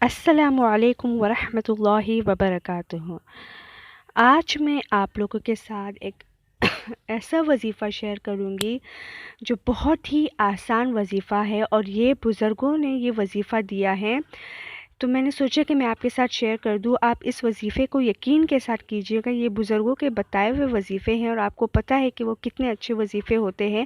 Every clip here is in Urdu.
السلام علیکم ورحمۃ اللہ وبرکاتہ۔ آج میں آپ لوگوں کے ساتھ ایک ایسا وظیفہ شیئر کروں گی جو بہت ہی آسان وظیفہ ہے، اور یہ بزرگوں نے یہ وظیفہ دیا ہے، تو میں نے سوچا کہ میں آپ کے ساتھ شیئر کر دوں۔ آپ اس وظیفے کو یقین کے ساتھ کیجیے گا، یہ بزرگوں کے بتائے ہوئے وظیفے ہیں اور آپ کو پتہ ہے کہ وہ کتنے اچھے وظیفے ہوتے ہیں۔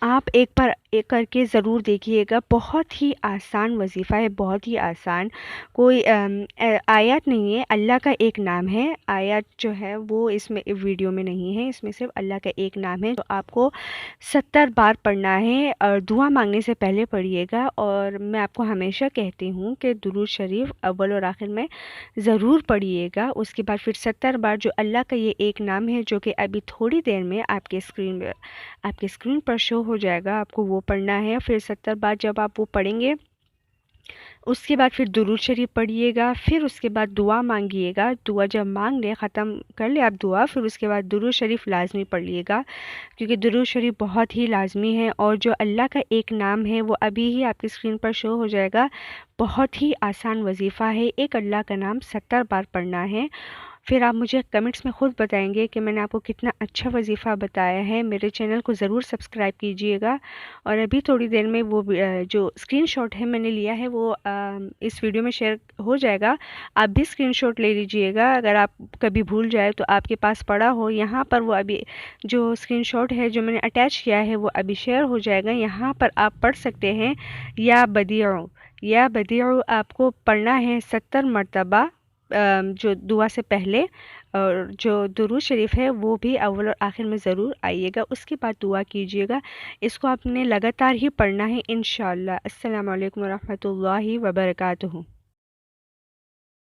آپ ایک بار ایک کر کے ضرور دیکھیے گا، بہت ہی آسان وظیفہ ہے، بہت ہی آسان۔ کوئی آیات نہیں ہے، اللہ کا ایک نام ہے۔ آیات جو ہے وہ اس میں ویڈیو میں نہیں ہے، اس میں صرف اللہ کا ایک نام ہے، جو آپ کو 70 بار پڑھنا ہے، اور دعا مانگنے سے پہلے پڑھیے گا۔ اور میں آپ کو ہمیشہ کہتی ہوں کہ درود شریف اول اور آخر میں ضرور پڑھیے گا۔ اس کے بعد پھر 70 بار جو اللہ کا یہ ایک نام ہے، جو کہ ابھی تھوڑی دیر میں آپ کے اسکرین پر شو ہو جائے گا، آپ کو وہ پڑھنا ہے۔ پھر 70 بار جب آپ وہ پڑھیں گے، اس کے بعد پھر درود شریف پڑھیے گا، پھر اس کے بعد دعا مانگیے گا۔ دعا جب مانگ لیں، ختم کر لیں آپ دعا، پھر اس کے بعد درود شریف لازمی پڑھ لیے گا، کیونکہ درود شریف بہت ہی لازمی ہے۔ اور جو اللہ کا ایک نام ہے وہ ابھی ہی آپ کی اسکرین پر شو ہو جائے گا۔ بہت ہی آسان وظیفہ ہے، ایک اللہ کا نام 70 بار پڑھنا ہے۔ پھر آپ مجھے کمنٹس میں خود بتائیں گے کہ میں نے آپ کو کتنا اچھا وظیفہ بتایا ہے۔ میرے چینل کو ضرور سبسکرائب کیجئے گا، اور ابھی تھوڑی دیر میں وہ جو اسکرین شاٹ ہے میں نے لیا ہے وہ اس ویڈیو میں شیئر ہو جائے گا۔ آپ بھی اسکرین شاٹ لے لیجئے گا، اگر آپ کبھی بھول جائے تو آپ کے پاس پڑا ہو۔ یہاں پر وہ ابھی جو اسکرین شاٹ ہے جو میں نے اٹیچ کیا ہے وہ ابھی شیئر ہو جائے گا، یہاں پر آپ پڑھ سکتے ہیں یا بدیعو، یا بدیعو آپ کو پڑھنا ہے 70 مرتبہ، جو دعا سے پہلے، اور جو درود شریف ہے وہ بھی اول اور آخر میں ضرور آئیے گا، اس کے بعد دعا کیجیے گا۔ اس کو آپ نے لگاتار ہی پڑھنا ہے انشاءاللہ۔ السلام علیکم ورحمۃ اللہ وبرکاتہ۔